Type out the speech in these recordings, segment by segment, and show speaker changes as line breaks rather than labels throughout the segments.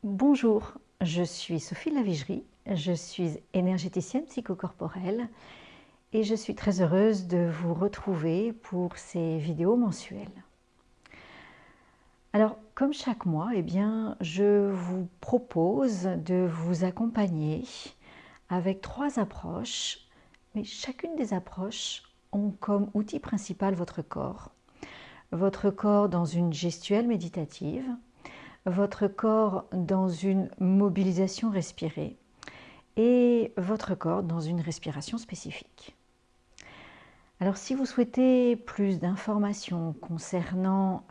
Bonjour, je suis Sophie Lavigerie, je suis énergéticienne psychocorporelle et je suis très heureuse de vous retrouver pour ces vidéos mensuelles. Alors, comme chaque mois, je vous propose de vous accompagner avec 3 approches, mais chacune des approches ont comme outil principal votre corps dans une gestuelle méditative, votre corps dans une mobilisation respirée et votre corps dans une respiration spécifique. Alors si vous souhaitez plus d'informations concernant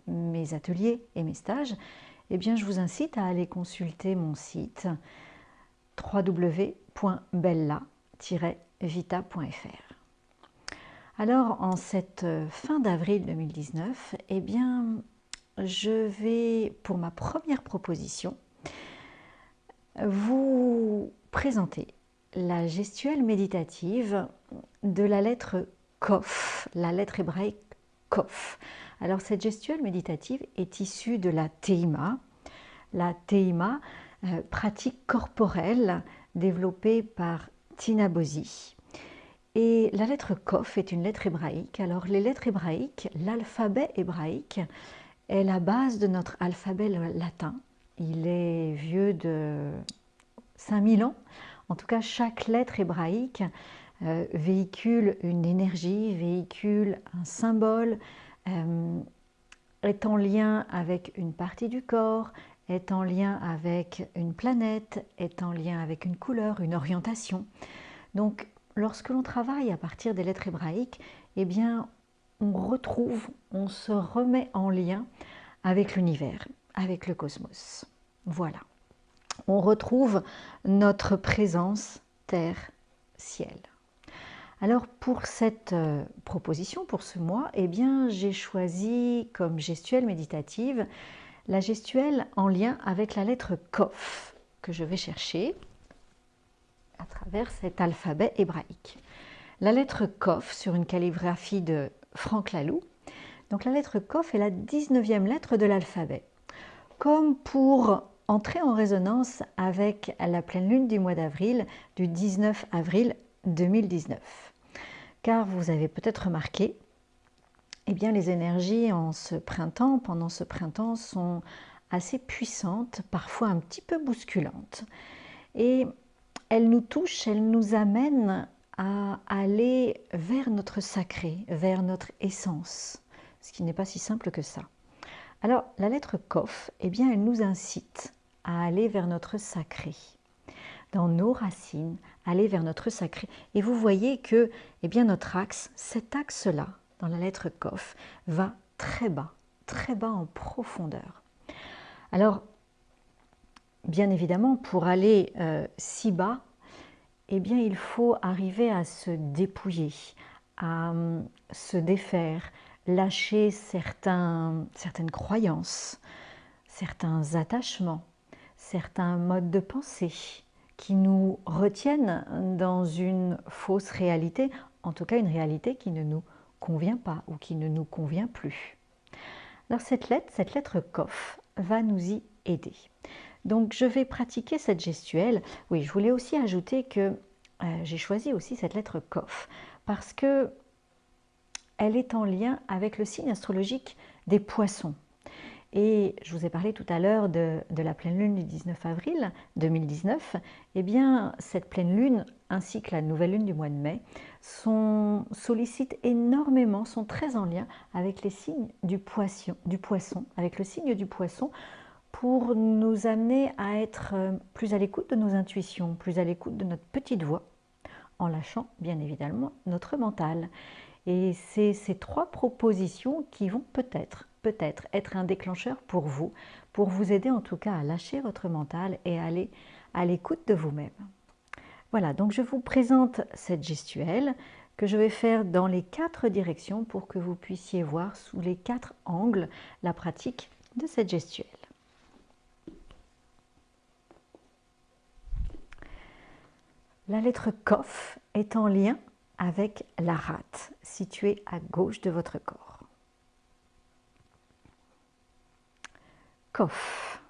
mes ateliers et mes stages, je vous incite à aller consulter mon site www.bella-vita.fr. Alors en cette fin d'avril 2019, je vais, pour ma première proposition, vous présenter la gestuelle méditative de la lettre Kof, la lettre hébraïque Kof. Alors cette gestuelle méditative est issue de la Teima, pratique corporelle développée par Tina Bossi. Et la lettre Kof est une lettre hébraïque. Alors les lettres hébraïques, l'alphabet hébraïque est la base de notre alphabet latin. Il est vieux de 5000 ans. En tout cas, chaque lettre hébraïque véhicule une énergie, véhicule un symbole, est en lien avec une partie du corps, est en lien avec une planète, est en lien avec une couleur, une orientation. Donc, lorsque l'on travaille à partir des lettres hébraïques, on se remet en lien avec l'univers, avec le cosmos. Voilà. On retrouve notre présence terre-ciel. Alors pour cette proposition, pour ce mois, j'ai choisi comme gestuelle méditative la gestuelle en lien avec la lettre Kof que je vais chercher à travers cet alphabet hébraïque. La lettre Kof sur une calligraphie de Franck Laloux. Donc la lettre Kof est la 19e lettre de l'alphabet. Comme pour entrer en résonance avec la pleine lune du mois d'avril, du 19 avril 2019. Car vous avez peut-être remarqué, les énergies pendant ce printemps, sont assez puissantes, parfois un petit peu bousculantes. Et elles nous touchent, elles nous amènent à aller vers notre sacré, vers notre essence, ce qui n'est pas si simple que ça. Alors, la lettre Kof, elle nous incite à aller vers notre sacré, dans nos racines, aller vers notre sacré. Et vous voyez que notre axe, cet axe-là, dans la lettre Kof, va très bas en profondeur. Alors, bien évidemment, pour aller si bas, il faut arriver à se dépouiller, à se défaire, lâcher certaines croyances, certains attachements, certains modes de pensée qui nous retiennent dans une fausse réalité, en tout cas une réalité qui ne nous convient pas ou qui ne nous convient plus. Alors cette lettre Kof va nous y aider. Donc je vais pratiquer cette gestuelle. Oui, je voulais aussi ajouter que j'ai choisi aussi cette lettre Kof parce que elle est en lien avec le signe astrologique des poissons. Et je vous ai parlé tout à l'heure de la pleine lune du 19 avril 2019. Cette pleine lune ainsi que la nouvelle lune du mois de mai sollicitent énormément, sont très en lien avec les signes du poisson, avec le signe du poisson, pour nous amener à être plus à l'écoute de nos intuitions, plus à l'écoute de notre petite voix, en lâchant bien évidemment notre mental. Et c'est ces 3 propositions qui vont peut-être être un déclencheur pour vous aider en tout cas à lâcher votre mental et aller à l'écoute de vous-même. Voilà, donc je vous présente cette gestuelle que je vais faire dans les 4 directions pour que vous puissiez voir sous les 4 angles la pratique de cette gestuelle. La lettre Kof est en lien avec la rate située à gauche de votre corps. Kof.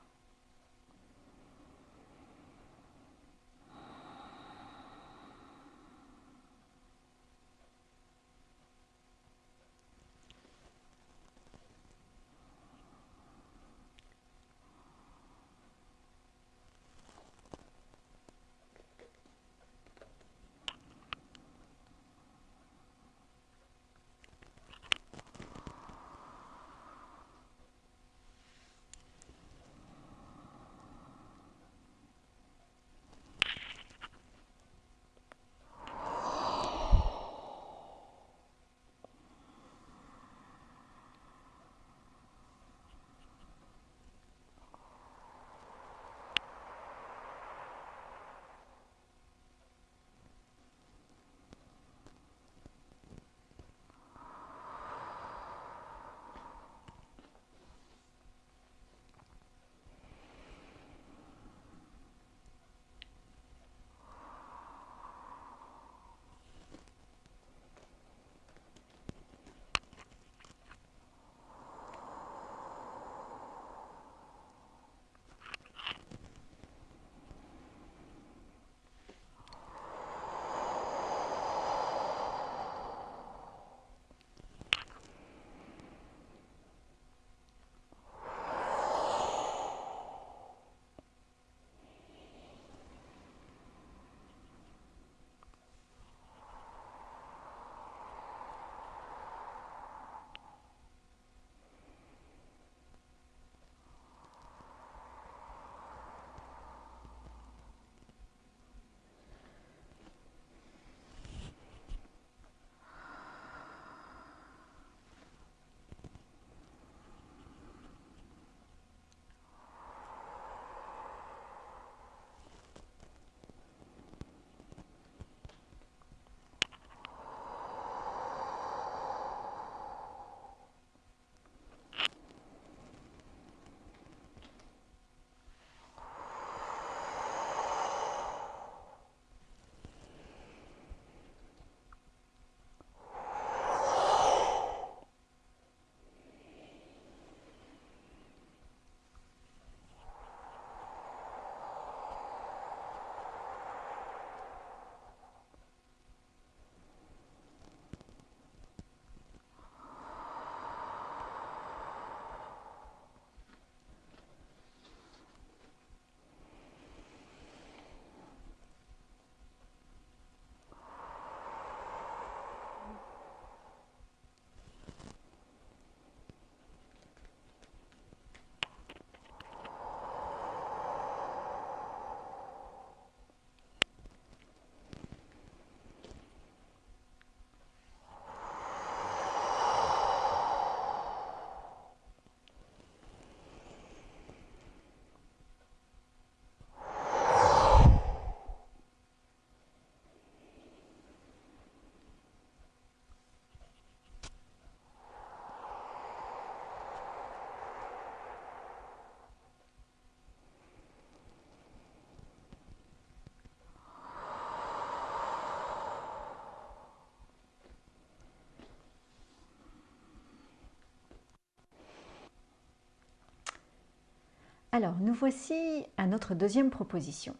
Alors, nous voici à notre deuxième proposition.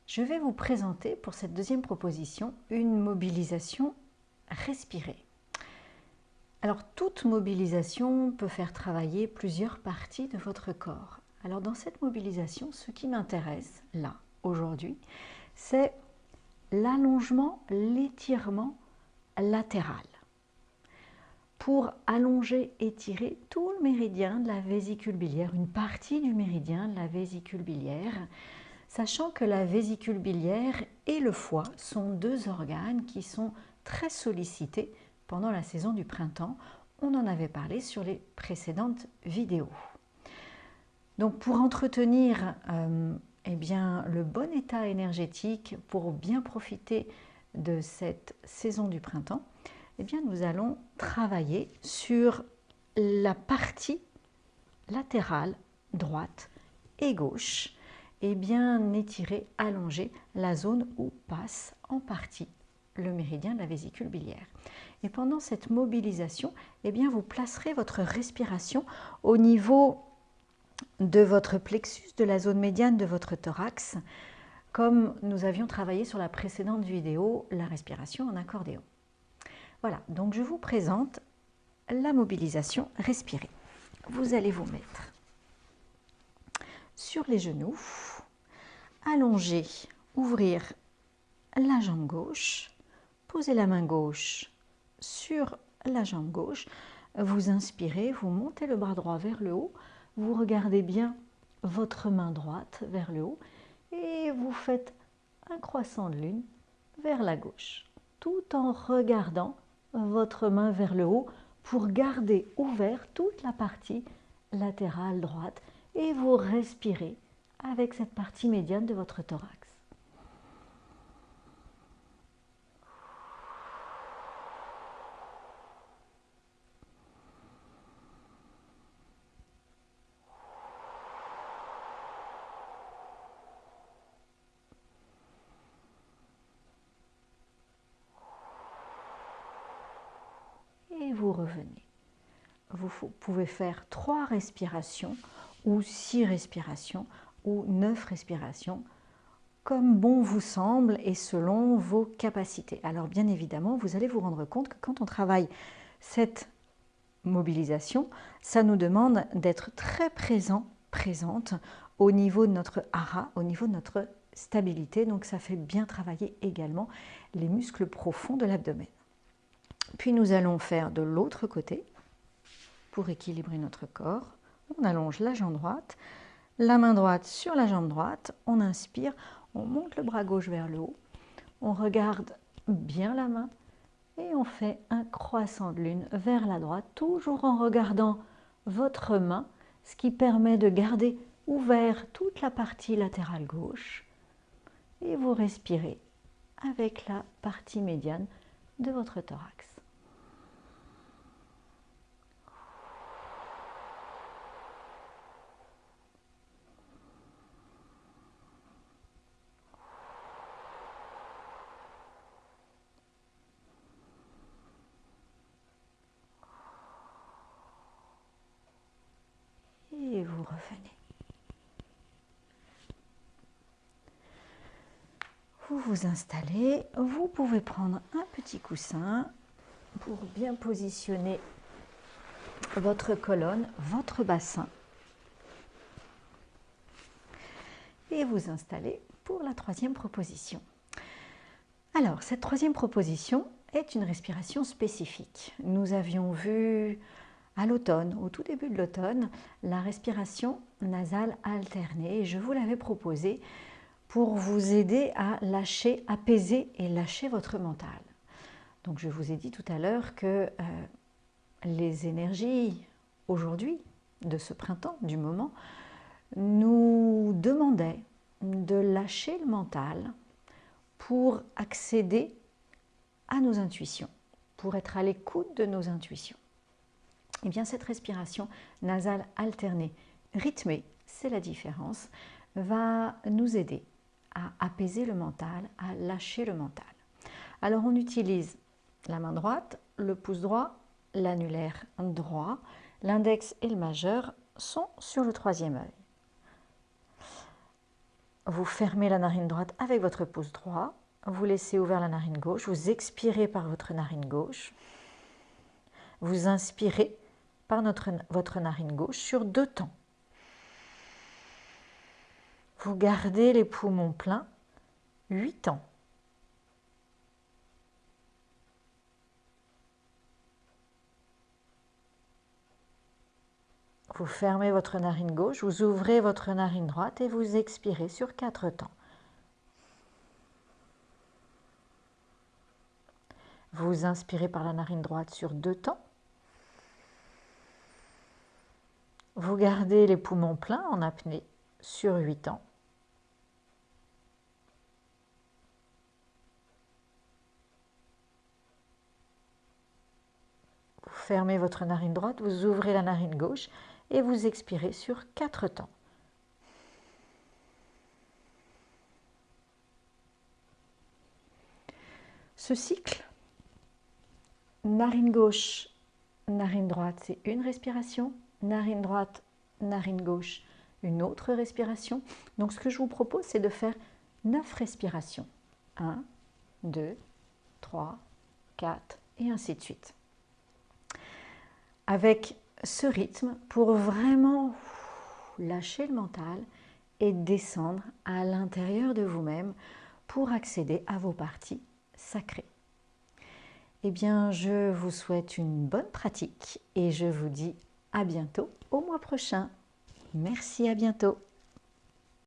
Je vais vous présenter pour cette deuxième proposition une mobilisation respirée. Alors, toute mobilisation peut faire travailler plusieurs parties de votre corps. Alors, dans cette mobilisation, ce qui m'intéresse, là, aujourd'hui, c'est l'allongement, l'étirement latéral. Pour allonger, étirer tout le méridien de la vésicule biliaire, une partie du méridien de la vésicule biliaire, sachant que la vésicule biliaire et le foie sont deux organes qui sont très sollicités pendant la saison du printemps. On en avait parlé sur les précédentes vidéos. Donc pour entretenir le bon état énergétique, pour bien profiter de cette saison du printemps, nous allons travailler sur la partie latérale droite et gauche et bien étirer, allonger la zone où passe en partie le méridien de la vésicule biliaire. Et pendant cette mobilisation, vous placerez votre respiration au niveau de votre plexus, de la zone médiane de votre thorax, comme nous avions travaillé sur la précédente vidéo, la respiration en accordéon. Voilà, donc je vous présente la mobilisation respirée. Vous allez vous mettre sur les genoux, allonger, ouvrir la jambe gauche, poser la main gauche sur la jambe gauche, vous inspirez, vous montez le bras droit vers le haut, vous regardez bien votre main droite vers le haut et vous faites un croissant de lune vers la gauche, tout en regardant votre main vers le haut pour garder ouvert toute la partie latérale droite et vous respirez avec cette partie médiane de votre thorax. Et vous revenez. Vous pouvez faire 3 respirations ou 6 respirations ou 9 respirations comme bon vous semble et selon vos capacités. Alors bien évidemment, vous allez vous rendre compte que quand on travaille cette mobilisation, ça nous demande d'être très présente au niveau de notre hara, au niveau de notre stabilité. Donc ça fait bien travailler également les muscles profonds de l'abdomen. Puis nous allons faire de l'autre côté pour équilibrer notre corps. On allonge la jambe droite, la main droite sur la jambe droite, on inspire, on monte le bras gauche vers le haut, on regarde bien la main et on fait un croissant de lune vers la droite, toujours en regardant votre main, ce qui permet de garder ouvert toute la partie latérale gauche. Et vous respirez avec la partie médiane de votre thorax. Et vous revenez. Vous vous installez, vous pouvez prendre un petit coussin pour bien positionner votre colonne, votre bassin. Et vous installez pour la troisième proposition. Alors, cette troisième proposition est une respiration spécifique. Nous avions vu à l'automne, au tout début de l'automne, la respiration nasale alternée. Et je vous l'avais proposée pour vous aider à lâcher, apaiser et lâcher votre mental. Donc je vous ai dit tout à l'heure que les énergies aujourd'hui, de ce printemps, du moment, nous demandaient de lâcher le mental pour accéder à nos intuitions, pour être à l'écoute de nos intuitions. Et bien cette respiration nasale alternée, rythmée, c'est la différence, va nous aider à apaiser le mental, à lâcher le mental. Alors on utilise la main droite, le pouce droit, l'annulaire droit, l'index et le majeur sont sur le troisième œil. vous fermez la narine droite avec votre pouce droit, vous laissez ouvert la narine gauche, vous expirez par votre narine gauche, vous inspirez par votre narine gauche sur 2 temps. Vous gardez les poumons pleins 8 temps. Vous fermez votre narine gauche, vous ouvrez votre narine droite et vous expirez sur 4 temps. Vous inspirez par la narine droite sur 2 temps. Vous gardez les poumons pleins en apnée sur 8 temps. Vous fermez votre narine droite, vous ouvrez la narine gauche et vous expirez sur 4 temps. Ce cycle, narine gauche, narine droite, c'est une respiration. Narine droite, narine gauche, une autre respiration. Donc ce que je vous propose, c'est de faire 9 respirations. 1, 2, 3, 4 et ainsi de suite. Avec ce rythme, pour vraiment lâcher le mental et descendre à l'intérieur de vous-même pour accéder à vos parties sacrées. Eh bien, je vous souhaite une bonne pratique et je vous dis à bientôt au mois prochain. Merci, à bientôt.